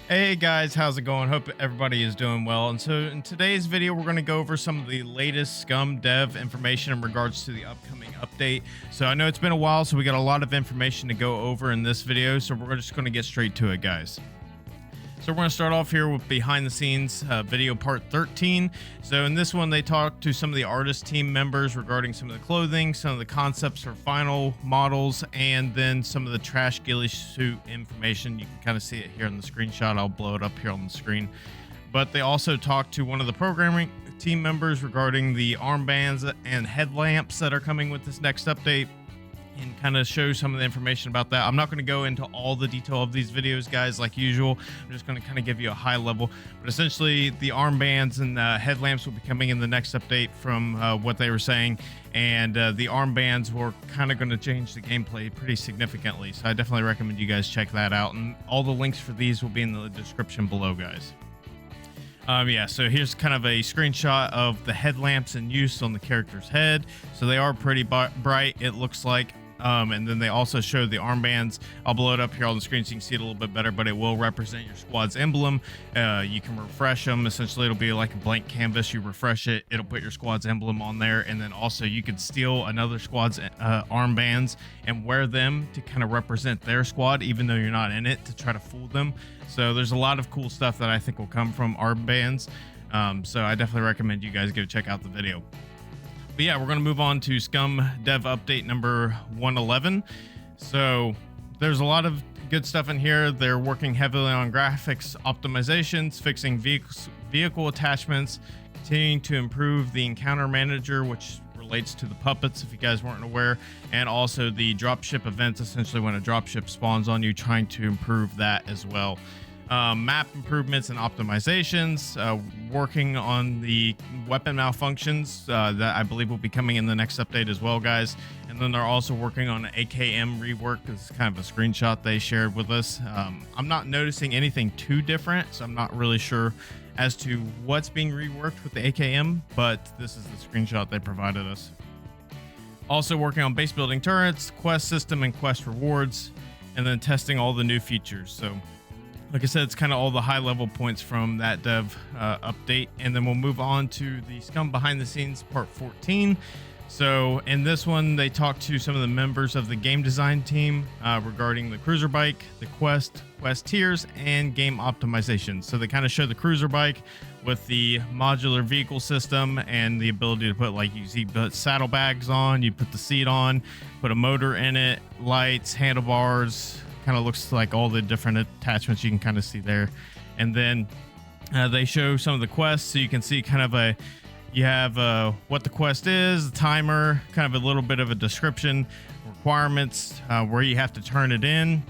Hey guys, how's it going? Hope everybody is doing well. And so in today's video, we're going to go over some of the latest SCUM Dev information in regards to the upcoming update. So I know it's been a while, so we got a lot of information to go over in this video. So we're just going to get straight to it, guys. So we're going to start off here with behind the scenes video part 13. So in this one, they talked to some of the artist team members regarding some of the clothing, some of the concepts for final models, and then some of the trash ghillie suit information. You can kind of see it here in the screenshot. I'll blow it up here on the screen. But they also talked to one of the programming team members regarding the armbands and headlamps that are coming with this next update, and kind of show some of the information about that. I'm not going to go into all the detail of these videos, guys, like usual. I'm just going to kind of give you a high level, but essentially the armbands and headlamps will be coming in the next update from what they were saying, and the armbands were kind of going to change the gameplay pretty significantly, so I definitely recommend you guys check that out, and all the links for these will be in the description below, guys. Yeah, so here's kind of a screenshot of the headlamps in use on the character's head. So they are pretty bright, it looks like. And then they also showed the armbands. I'll blow it up here on the screen so you can see it a little bit better, but it will represent your squad's emblem. You can refresh them. Essentially, it'll be like a blank canvas. You refresh it, it'll put your squad's emblem on there. And then also you could steal another squad's armbands and wear them to kind of represent their squad, even though you're not in it, to try to fool them. So there's a lot of cool stuff that I think will come from armbands. So I definitely recommend you guys go check out the video. But yeah, we're going to move on to SCUM Dev update number 111. So there's a lot of good stuff in here. They're working heavily on graphics optimizations, fixing vehicle attachments, continuing to improve the encounter manager, which relates to the puppets, if you guys weren't aware, and also the dropship events, essentially when a dropship spawns on you, trying to improve that as well. Map improvements and optimizations, working on the weapon malfunctions that I believe will be coming in the next update as well, guys. And then they're also working on an AKM rework. This is kind of a screenshot they shared with us. I'm not noticing anything too different, so I'm not really sure as to what's being reworked with the AKM, but this is the screenshot they provided us. Also working on base building turrets, quest system, and quest rewards, and then testing all the new features. So like I said, it's kind of all the high level points from that dev update. And then we'll move on to the SCUM behind the scenes part 14. So in this one, they talked to some of the members of the game design team regarding the cruiser bike, the quest tiers, and game optimization. So they kind of show the cruiser bike with the modular vehicle system and the ability to put, like, you put saddlebags on, you put the seat on, put a motor in it, lights, handlebars. Kind of looks like all the different attachments you can kind of see there. And then they show some of the quests, so you can see kind of you have what the quest is, the timer, kind of a little bit of a description, requirements, where you have to turn it in,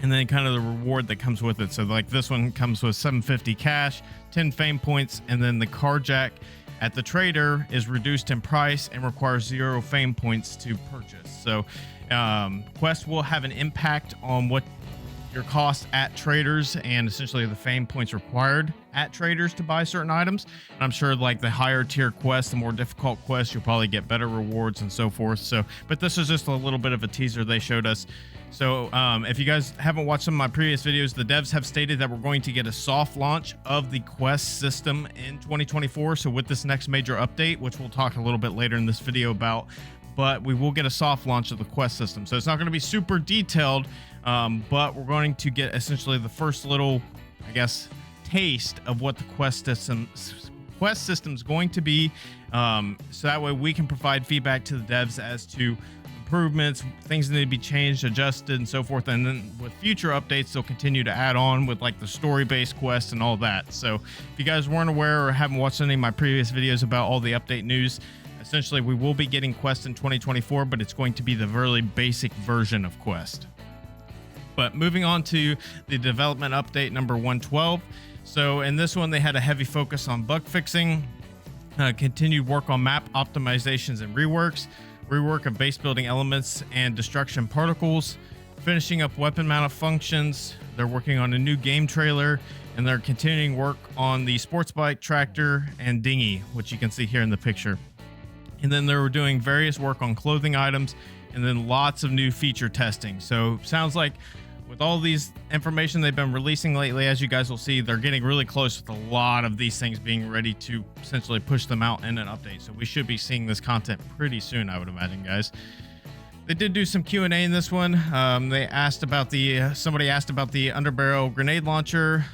and then kind of the reward that comes with it. So like this one comes with 750 cash, 10 fame points, and then the carjack at the trader is reduced in price and requires 0 fame points to purchase. So quest will have an impact on what your cost at traders, and essentially the fame points required at traders to buy certain items. And I'm sure like the higher tier quests, the more difficult quests, you'll probably get better rewards and so forth. So, but this is just a little bit of a teaser they showed us. So if you guys haven't watched some of my previous videos, the devs have stated that we're going to get a soft launch of the quest system in 2024. So with this next major update, which we'll talk a little bit later in this video about, but we will get a soft launch of the quest system. So it's not going to be super detailed, but we're going to get essentially the first little, I guess, taste of what the quest system is going to be. So that way we can provide feedback to the devs as to improvements, things that need to be changed, adjusted, and so forth. And then with future updates, they'll continue to add on with like the story-based quests and all that. So if you guys weren't aware or haven't watched any of my previous videos about all the update news, essentially we will be getting Quest in 2024, but it's going to be the very basic version of Quest. But moving on to the development update number 112. So in this one, they had a heavy focus on bug fixing, continued work on map optimizations and rework of base building elements and destruction particles, finishing up weapon mounted functions. They're working on a new game trailer, and they're continuing work on the sports bike, tractor, and dinghy, which you can see here in the picture. And then they were doing various work on clothing items, and then lots of new feature testing. So sounds like with all these information they've been releasing lately, as you guys will see, they're getting really close with a lot of these things being ready to essentially push them out in an update. So we should be seeing this content pretty soon, I would imagine, guys. They did do some Q&A in this one. They asked about somebody asked about the underbarrel grenade launcher.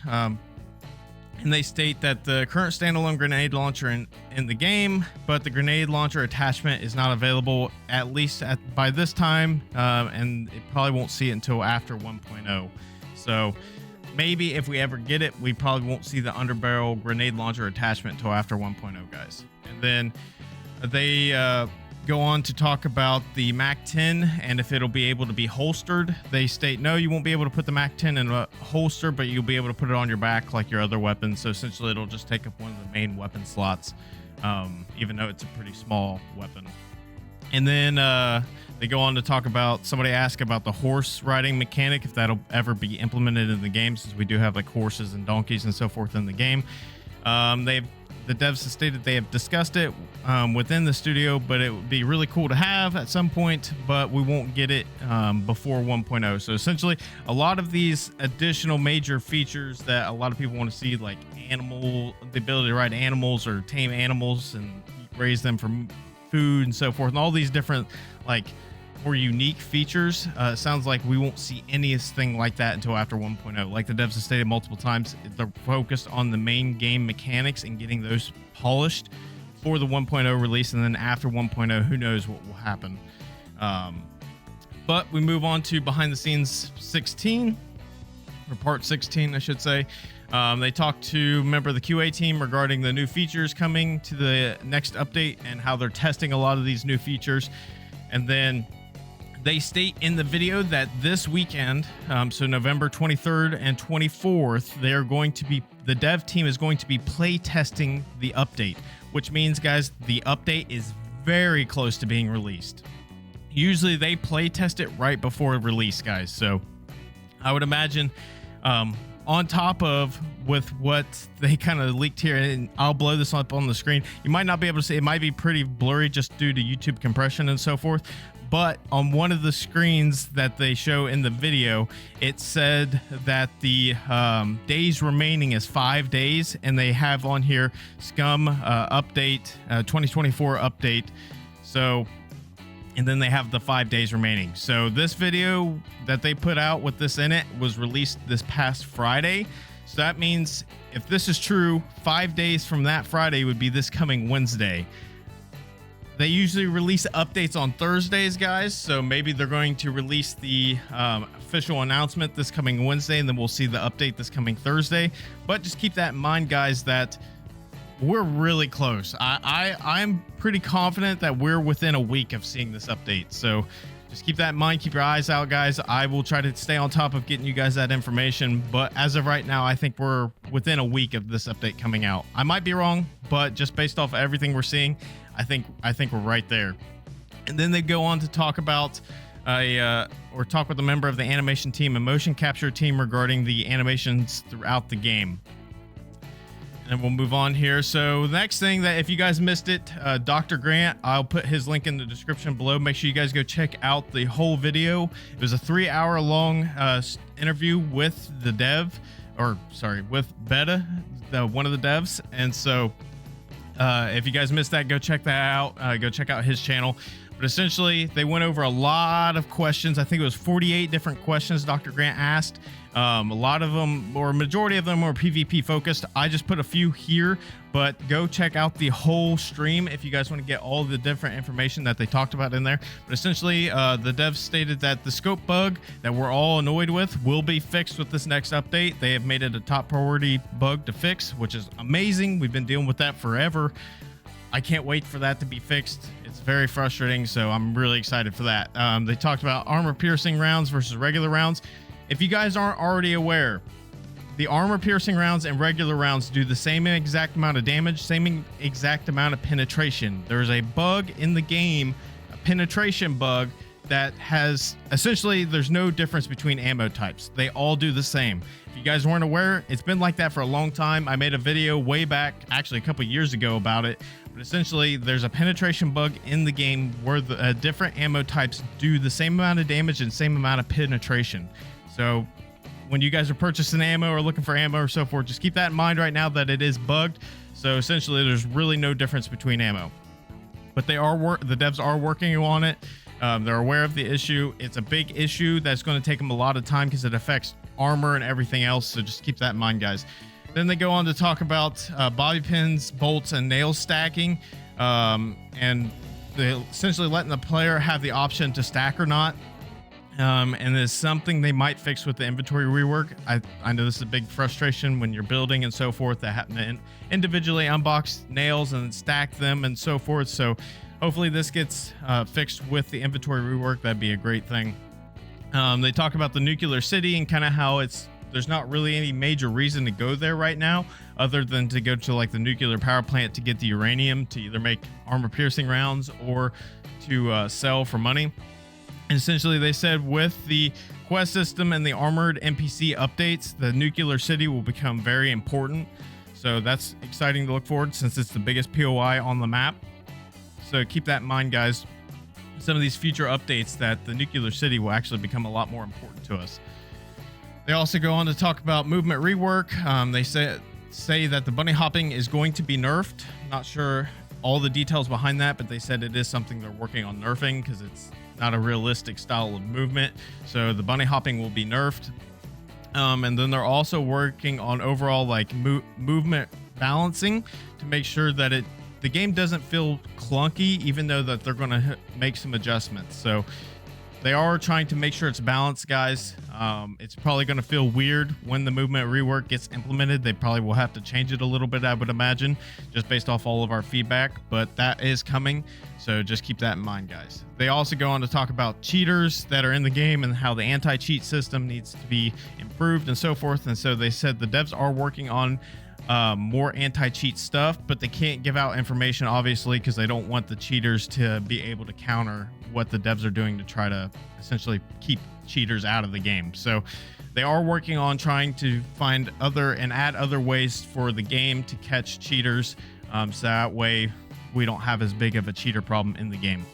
And they state that the current standalone grenade launcher in the game, but the grenade launcher attachment is not available, at least by this time, and it probably won't see it until after 1.0. So maybe if we ever get it, we probably won't see the underbarrel grenade launcher attachment until after 1.0, guys. And then they go on to talk about the MAC-10 and if it'll be able to be holstered. They state, no, you won't be able to put the MAC-10 in a holster, but you'll be able to put it on your back like your other weapons. So essentially it'll just take up one of the main weapon slots, even though it's a pretty small weapon. And then they go on to talk about, somebody asked about the horse riding mechanic, if that'll ever be implemented in the game, since we do have like horses and donkeys and so forth in the game. The devs have stated they have discussed it within the studio, but it would be really cool to have at some point, but we won't get it before 1.0. So essentially, a lot of these additional major features that a lot of people want to see, like the ability to ride animals or tame animals and raise them for food and so forth, and all these different like more unique features, sounds like we won't see anything like that until after 1.0. Like the devs have stated multiple times, they're focused on the main game mechanics and getting those polished for the 1.0 release, and then after 1.0, who knows what will happen. But we move on to behind the scenes 16, or part 16, I should say. They talked to a member of the QA team regarding the new features coming to the next update and how they're testing a lot of these new features. And then they state in the video that this weekend, so November 23rd and 24th, the dev team is going to be play testing the update, which means, guys, the update is very close to being released. Usually they play test it right before release, guys. So I would imagine, on top of with what they kind of leaked here, and I'll blow this up on the screen. You might not be able to see, it might be pretty blurry just due to YouTube compression and so forth. But on one of the screens that they show in the video, it said that the days remaining is 5 days, and they have on here SCUM update 2024 update. So, and then they have the 5 days remaining. So this video that they put out with this in it was released this past Friday. So that means if this is true, 5 days from that Friday would be this coming Wednesday. They usually release updates on Thursdays, guys, so maybe they're going to release the official announcement this coming Wednesday, and then we'll see the update this coming Thursday. But just keep that in mind, guys, that we're really close. I'm pretty confident that we're within a week of seeing this update, so just keep that in mind. Keep your eyes out, guys. I will try to stay on top of getting you guys that information, but as of right now, I think we're within a week of this update coming out. I might be wrong, but just based off of everything we're seeing, I think we're right there. And then they go on to talk about talk with a member of the animation team and motion capture team regarding the animations throughout the game. And we'll move on here. So the next thing, that if you guys missed it, Dr. Grant, I'll put his link in the description below. Make sure you guys go check out the whole video. It was a 3-hour long interview with the dev, with Beta, one of the devs. And so if you guys missed that, go check that out. Go check out his channel. But essentially, they went over a lot of questions. I think it was 48 different questions Dr. Grant asked. A lot of them, or majority of them, were PvP focused. I just put a few here, but go check out the whole stream if you guys want to get all the different information that they talked about in there. But essentially, the devs stated that the scope bug that we're all annoyed with will be fixed with this next update. They have made it a top priority bug to fix, which is amazing. We've been dealing with that forever. I can't wait for that to be fixed. It's very frustrating, so I'm really excited for that. They talked about armor-piercing rounds versus regular rounds. If you guys aren't already aware, the armor-piercing rounds and regular rounds do the same exact amount of damage, same exact amount of penetration. There's a bug in the game, a penetration bug, that has essentially, there's no difference between ammo types. They all do the same. If you guys weren't aware, it's been like that for a long time. I made a video way back, actually a couple years ago, about it. But essentially, there's a penetration bug in the game where the different ammo types do the same amount of damage and same amount of penetration. So when you guys are purchasing ammo or looking for ammo or so forth, just keep that in mind right now that it is bugged. So essentially there's really no difference between ammo, but the devs are working on it. They're aware of the issue. It's a big issue that's going to take them a lot of time because it affects armor and everything else. So just keep that in mind, guys. Then they go on to talk about bobby pins, bolts, and nail stacking. And they essentially letting the player have the option to stack or not. And it's something they might fix with the inventory rework. I know this is a big frustration when you're building and so forth, that having to individually unbox nails and stack them and so forth. So hopefully this gets fixed with the inventory rework. That'd be a great thing. They talk about the nuclear city and kind of how there's not really any major reason to go there right now, other than to go to like the nuclear power plant to get the uranium to either make armor piercing rounds or to sell for money. And essentially they said with the quest system and the armored NPC updates, the nuclear city will become very important. So that's exciting to look forward, since it's the biggest POI on the map. So keep that in mind, guys. Some of these future updates, that the nuclear city will actually become a lot more important to us. They also go on to talk about movement rework. They say that the bunny hopping is going to be nerfed. Not sure all the details behind that, but they said it is something they're working on nerfing because it's not a realistic style of movement. So the bunny hopping will be nerfed. And then they're also working on overall like movement balancing to make sure that the game doesn't feel clunky, even though that they're going to make some adjustments. So they are trying to make sure it's balanced, guys. It's probably going to feel weird when the movement rework gets implemented. They probably will have to change it a little bit, I would imagine, just based off all of our feedback, but that is coming. So just keep that in mind, guys. They also go on to talk about cheaters that are in the game and how the anti-cheat system needs to be improved and so forth. And so they said the devs are working on more anti-cheat stuff, but they can't give out information, obviously, because they don't want the cheaters to be able to counter what the devs are doing to try to essentially keep cheaters out of the game. So they are working on trying to find add other ways for the game to catch cheaters, so that way we don't have as big of a cheater problem in the game.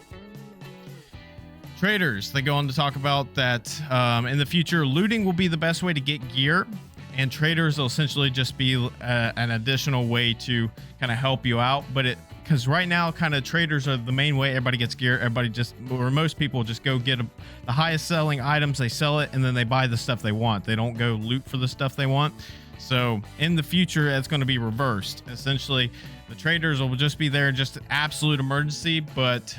Traders, they go on to talk about that in the future, looting will be the best way to get gear, and traders will essentially just be an additional way to kind of help you out. But because right now kind of traders are the main way everybody gets gear. Or most people just go get the highest selling items, they sell it, and then they buy the stuff they want. They don't go loot for the stuff they want. So in the future, it's going to be reversed. Essentially, the traders will just be there in just an absolute emergency, but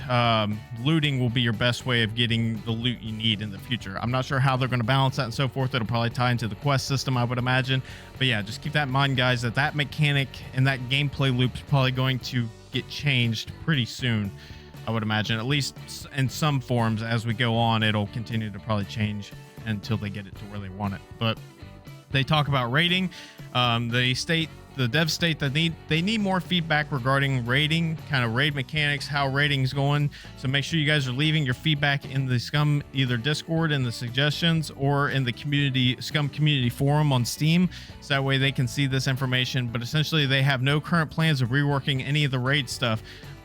looting will be your best way of getting the loot you need in the future. I'm not sure how they're going to balance that and so forth. It'll probably tie into the quest system, I would imagine. But yeah, just keep that in mind, guys, that mechanic and that gameplay loop is probably going to get changed pretty soon, I would imagine. At least in some forms. As we go on, it'll continue to probably change until they get it to where they want it. But they talk about rating. The devs state that they need more feedback regarding rating, kind of raid mechanics, how rating's going. So make sure you guys are leaving your feedback in the SCUM either Discord in the suggestions or in the SCUM community forum on Steam, so that way they can see this information. But essentially, they have no current plans of reworking any of the raid stuff,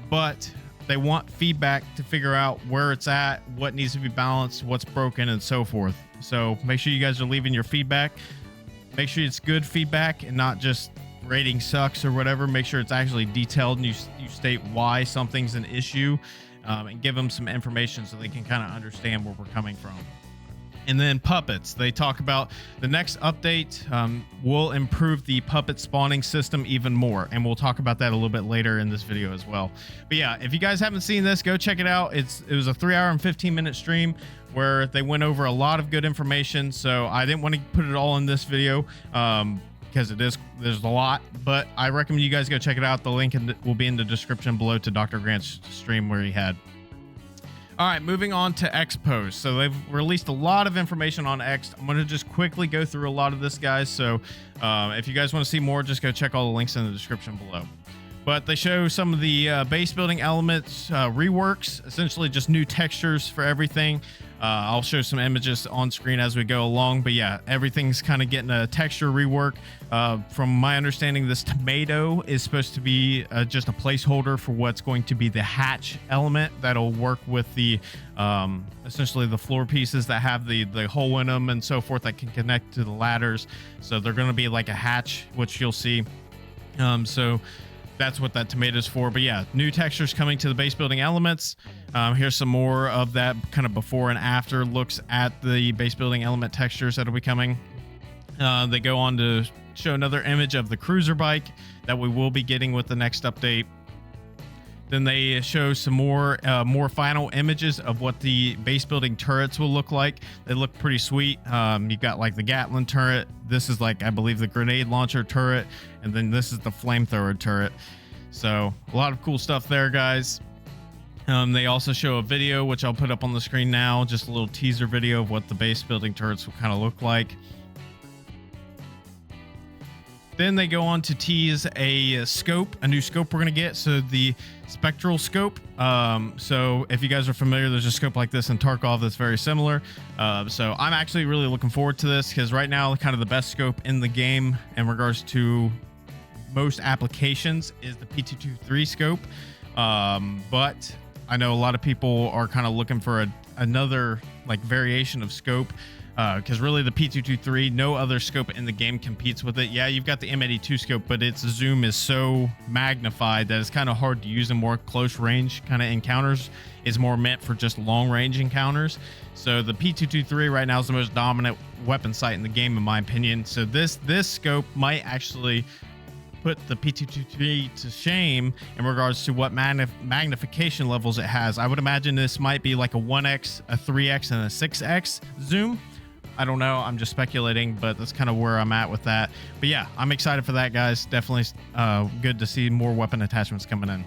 but they want feedback to figure out where it's at, what needs to be balanced, what's broken, and so forth. So make sure you guys are leaving your feedback. Make sure it's good feedback and not just rating sucks or whatever. Make sure it's actually detailed and you state why something's an issue, and give them some information so they can kind of understand where we're coming from. And then puppets, they talk about the next update will improve the puppet spawning system even more, and we'll talk about that a little bit later in this video as well. But yeah, if you guys haven't seen this, go check it out. It was a 3-hour and 15-minute stream where they went over a lot of good information, so I didn't want to put it all in this video because there's a lot, but I recommend you guys go check it out. The link will be in the description below to Dr. Grant's stream where he had. All right, moving on to Expos. So they've released a lot of information on X. I'm going to just quickly go through a lot of this, guys. So if you guys want to see more, just go check all the links in the description below. But they show some of the base building elements, reworks, essentially just new textures for everything. I'll show some images on screen as we go along, but yeah, everything's kind of getting a texture rework. From my understanding, this tomato is supposed to be just a placeholder for what's going to be the hatch element that'll work with the essentially the floor pieces that have the hole in them and so forth that can connect to the ladders. So they're going to be like a hatch, which you'll see. So that's what that tomato is for. But yeah, new textures coming to the base building elements. Here's some more of that kind of before and after looks at the base building element textures that'll be coming. They go on to show another image of the cruiser bike that we will be getting with the next update. Then they show some more final images of what the base building turrets will look like. They look pretty sweet. You've got like the Gatling turret. This is like, I believe, the grenade launcher turret. And then this is the flamethrower turret. So a lot of cool stuff there, guys. They also show a video, which I'll put up on the screen now. Just a little teaser video of what the base building turrets will kind of look like. Then they go on to tease a scope, a new scope we're going to get. So the Spectral Scope. So if you guys are familiar, there's a scope like this in Tarkov that's very similar. So I'm actually really looking forward to this because right now, kind of the best scope in the game in regards to most applications is the P223 scope. But I know a lot of people are kind of looking for another like variation of scope. Because really the P223, no other scope in the game competes with it. Yeah, you've got the M82 scope, but its zoom is so magnified that it's kind of hard to use in more close range kind of encounters. It's more meant for just long range encounters. So the P223 right now is the most dominant weapon sight in the game, in my opinion. So this scope might actually put the P223 to shame in regards to what magnification levels it has. I would imagine this might be like a 1x, a 3x, and a 6x zoom. I don't know. I'm just speculating, but that's kind of where I'm at with that. But yeah, I'm excited for that, guys. Definitely good to see more weapon attachments coming in.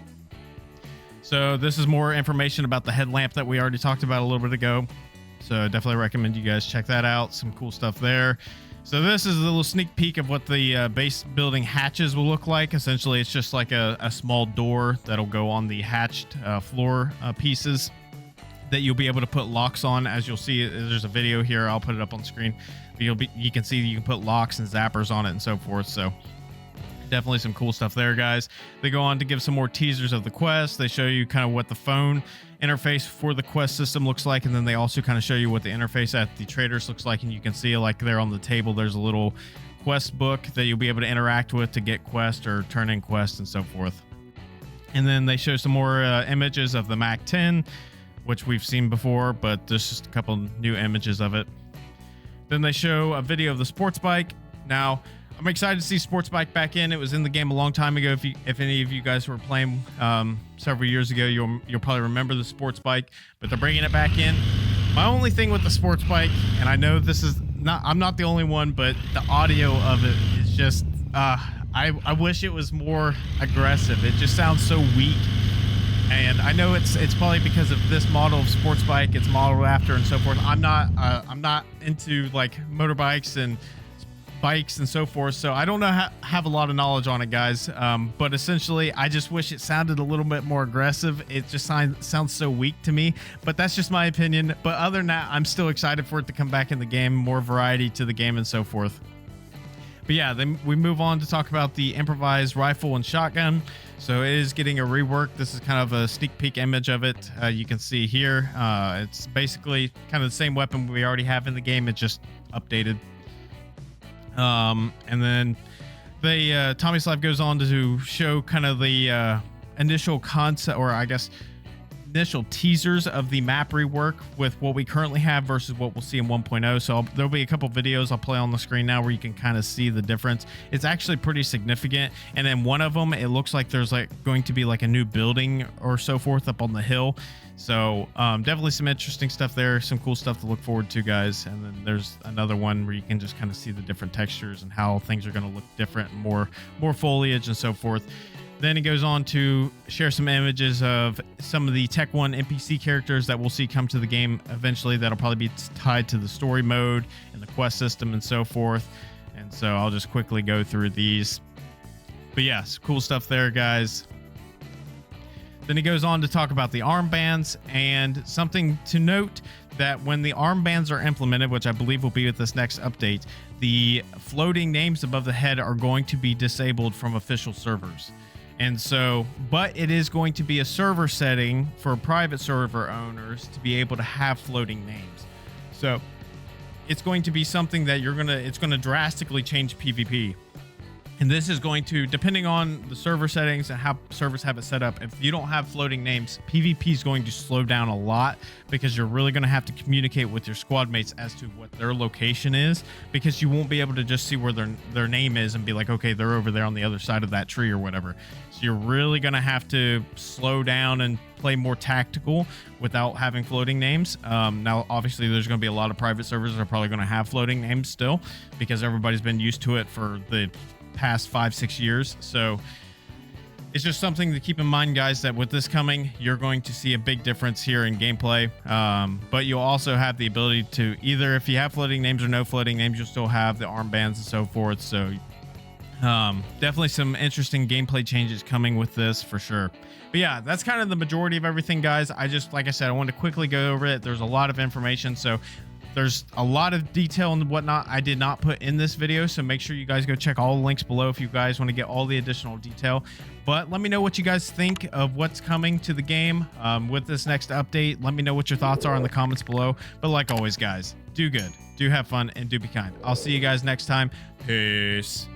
So this is more information about the headlamp that we already talked about a little bit ago. So definitely recommend you guys check that out. Some cool stuff there. So this is a little sneak peek of what the base building hatches will look like. Essentially, it's just like a small door that'll go on the hatched floor pieces that you'll be able to put locks on. As you'll see, there's a video here. I'll put it up on screen. But you can see you can put locks and zappers on it and so forth. So definitely some cool stuff there, guys. They go on to give some more teasers of the quest. They show you kind of what the phone interface for the quest system looks like, and then they also kind of show you what the interface at the traders looks like. And you can see, like, there on the table, there's a little quest book that you'll be able to interact with to get quest or turn in quest and so forth. And then they show some more images of the Mac 10, which we've seen before, but there's just a couple new images of it. Then they show a video of the sports bike. Now, I'm excited to see sports bike back in. It was in the game a long time ago. If any of you guys were playing several years ago, you'll probably remember the sports bike, but they're bringing it back in. My only thing with the sports bike, and I know this is not, I'm not the only one, but the audio of it is just, I wish it was more aggressive. It just sounds so weak. And I know it's probably because of this model of sports bike it's modeled after and so forth. I'm not into like motorbikes and bikes and so forth, so I don't have a lot of knowledge on it, guys. But essentially, I just wish it sounded a little bit more aggressive. It just sounds so weak to me. But that's just my opinion. But other than that, I'm still excited for it to come back in the game, more variety to the game and so forth. But yeah, then we move on to talk about the improvised rifle and shotgun. So it is getting a rework. This is kind of a sneak peek image of it. You can see here. It's basically kind of the same weapon we already have in the game. It's just updated. And then Tommyslav goes on to show kind of the initial concept, or I guess initial teasers of the map rework with what we currently have versus what we'll see in 1.0. So there'll be a couple videos I'll play on the screen now where you can kind of see the difference. It's actually pretty significant. And then one of them, it looks like there's like going to be like a new building or so forth up on the hill. So definitely some interesting stuff there, some cool stuff to look forward to, guys. And then there's another one where you can just kind of see the different textures and how things are going to look different, more foliage and so forth. Then he goes on to share some images of some of the TEC-1 NPC characters that we'll see come to the game eventually. That'll probably be tied to the story mode and the quest system and so forth. And so I'll just quickly go through these. But yes, cool stuff there, guys. Then he goes on to talk about the armbands, and something to note that when the armbands are implemented, which I believe will be with this next update, the floating names above the head are going to be disabled from official servers. And so, but it is going to be a server setting for private server owners to be able to have floating names. So it's going to be something that it's going to drastically change PvP. And this is going to, depending on the server settings and how servers have it set up, if you don't have floating names, PvP is going to slow down a lot, because you're really going to have to communicate with your squad mates as to what their location is, because you won't be able to just see where their name is and be like, okay, they're over there on the other side of that tree or whatever. So you're really going to have to slow down and play more tactical without having floating names. Now, obviously, there's going to be a lot of private servers that are probably going to have floating names still, because everybody's been used to it for the past 5-6 years. So it's just something to keep in mind, guys, that with this coming, you're going to see a big difference here in gameplay. But you'll also have the ability to, either if you have floating names or no floating names, you'll still have the armbands and so forth. So definitely some interesting gameplay changes coming with this for sure. But yeah, that's kind of the majority of everything, guys. Like I said, I wanted to quickly go over it. There's a lot of information, so there's a lot of detail and whatnot I did not put in this video, so make sure you guys go check all the links below if you guys want to get all the additional detail. But let me know what you guys think of what's coming to the game with this next update. Let me know what your thoughts are in the comments below. But like always, guys, do good, do have fun, and do be kind. I'll see you guys next time. Peace.